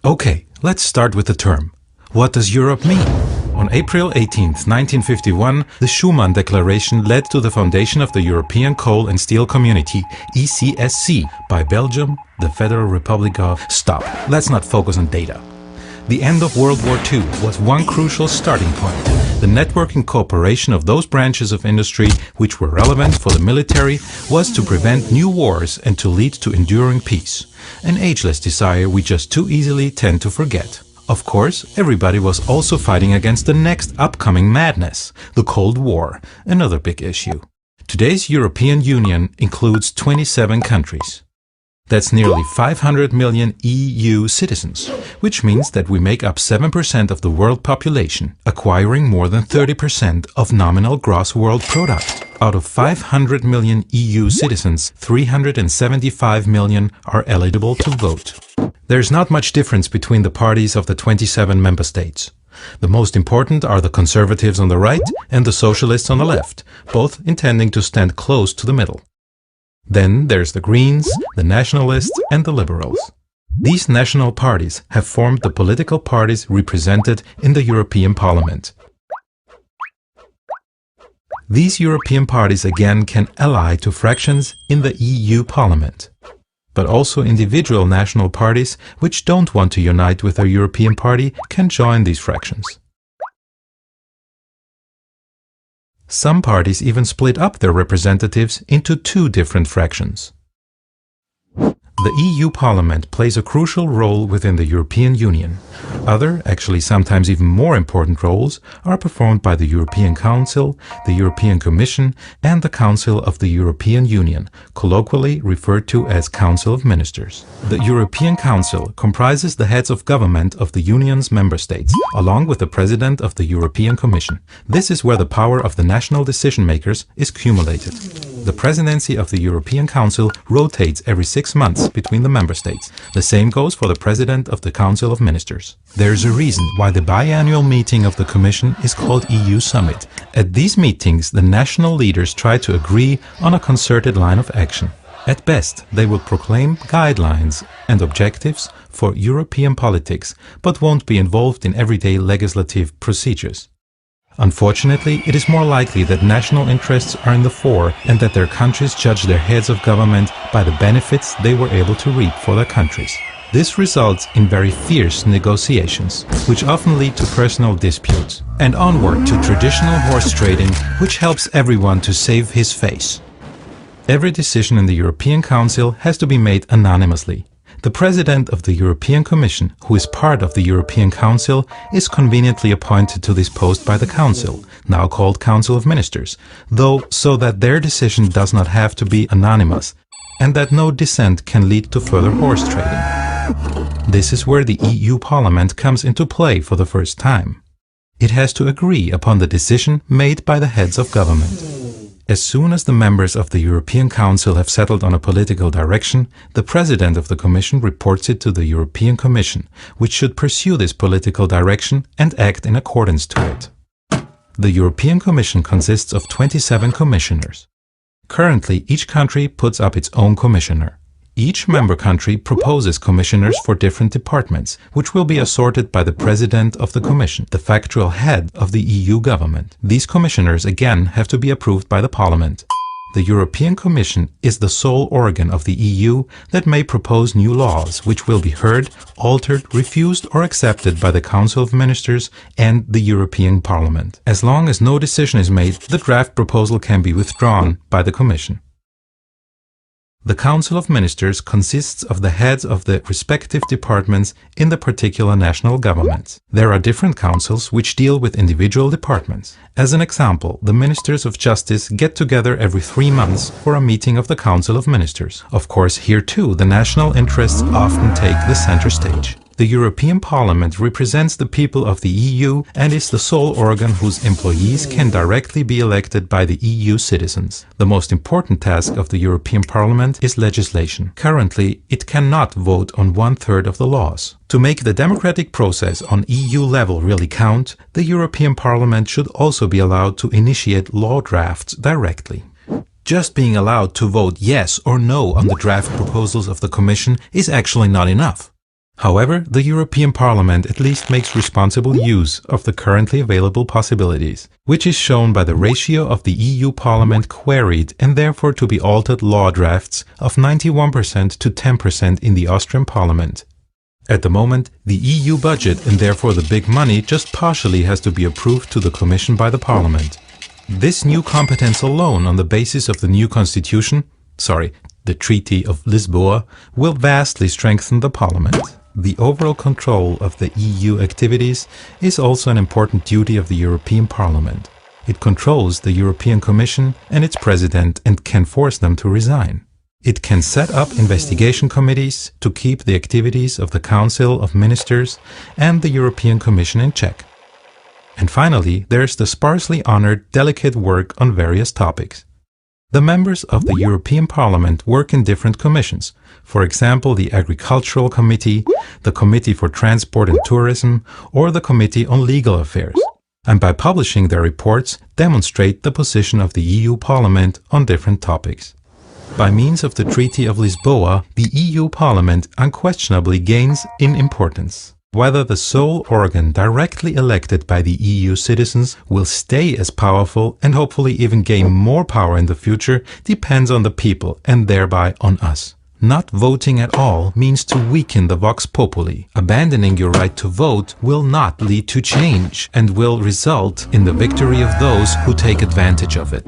Okay, let's start with the term. What does Europe mean? On April 18, 1951, the Schuman Declaration led to the foundation of the European Coal and Steel Community, ECSC, by Belgium, the Federal Republic of... Stop, let's not focus on data. The end of World War II was one crucial starting point. The networking cooperation of those branches of industry which were relevant for the military was to prevent new wars and to lead to enduring peace. An ageless desire we just too easily tend to forget. Of course, everybody was also fighting against the next upcoming madness, the Cold War, another big issue. Today's European Union includes 27 countries. That's nearly 500 million EU citizens, which means that we make up 7% of the world population, acquiring more than 30% of nominal gross world product. Out of 500 million EU citizens, 375 million are eligible to vote. There's not much difference between the parties of the 27 member states. The most important are the conservatives on the right and the socialists on the left, both intending to stand close to the middle. Then there's the Greens, the Nationalists and the Liberals. These national parties have formed the political parties represented in the European Parliament. These European parties again can ally to fractions in the EU Parliament. But also individual national parties which don't want to unite with a European party can join these fractions. Some parties even split up their representatives into two different fractions. The EU Parliament plays a crucial role within the European Union. Other, actually sometimes even more important roles are performed by the European Council, the European Commission and the Council of the European Union, colloquially referred to as Council of Ministers. The European Council comprises the heads of government of the Union's member states, along with the President of the European Commission. This is where the power of the national decision makers is cumulated. The presidency of the European Council rotates every 6 months between the member states. The same goes for the President of the Council of Ministers. There's a reason why the biannual meeting of the Commission is called EU Summit. At these meetings, the national leaders try to agree on a concerted line of action. At best, they will proclaim guidelines and objectives for European politics, but won't be involved in everyday legislative procedures. Unfortunately, it is more likely that national interests are in the fore and that their countries judge their heads of government by the benefits they were able to reap for their countries. This results in very fierce negotiations, which often lead to personal disputes, and onward to traditional horse trading, which helps everyone to save his face. Every decision in the European Council has to be made anonymously. The President of the European Commission, who is part of the European Council, is conveniently appointed to this post by the Council, now called Council of Ministers, though so that their decision does not have to be anonymous, and that no dissent can lead to further horse trading. This is where the EU Parliament comes into play for the first time. It has to agree upon the decision made by the heads of government. As soon as the members of the European Council have settled on a political direction, the President of the Commission reports it to the European Commission, which should pursue this political direction and act in accordance to it. The European Commission consists of 27 commissioners. Currently, each country puts up its own commissioner. Each member country proposes commissioners for different departments, which will be assorted by the President of the Commission, the factual head of the EU government. These commissioners again have to be approved by the Parliament. The European Commission is the sole organ of the EU that may propose new laws, which will be heard, altered, refused or accepted by the Council of Ministers and the European Parliament. As long as no decision is made, the draft proposal can be withdrawn by the Commission. The Council of Ministers consists of the heads of the respective departments in the particular national governments. There are different councils which deal with individual departments. As an example, the Ministers of Justice get together every 3 months for a meeting of the Council of Ministers. Of course, here too, the national interests often take the center stage. The European Parliament represents the people of the EU and is the sole organ whose employees can directly be elected by the EU citizens. The most important task of the European Parliament is legislation. Currently, it cannot vote on 1/3 of the laws. To make the democratic process on EU level really count, the European Parliament should also be allowed to initiate law drafts directly. Just being allowed to vote yes or no on the draft proposals of the Commission is actually not enough. However, the European Parliament at least makes responsible use of the currently available possibilities, which is shown by the ratio of the EU Parliament queried and therefore to be altered law drafts of 91% to 10% in the Austrian Parliament. At the moment, the EU budget and therefore the big money just partially has to be approved to the Commission by the Parliament. This new competence alone on the basis of the new constitution, the Treaty of Lisboa, will vastly strengthen the Parliament. The overall control of the EU activities is also an important duty of the European Parliament. It controls the European Commission and its president and can force them to resign. It can set up investigation committees to keep the activities of the Council of Ministers and the European Commission in check. And finally, there's the sparsely honored delicate work on various topics. The members of the European Parliament work in different commissions, for example the Agricultural Committee, the Committee for Transport and Tourism, or the Committee on Legal Affairs, and by publishing their reports demonstrate the position of the EU Parliament on different topics. By means of the Treaty of Lisboa, the EU Parliament unquestionably gains in importance. Whether the sole organ directly elected by the EU citizens will stay as powerful and hopefully even gain more power in the future depends on the people and thereby on us. Not voting at all means to weaken the vox populi. Abandoning your right to vote will not lead to change and will result in the victory of those who take advantage of it.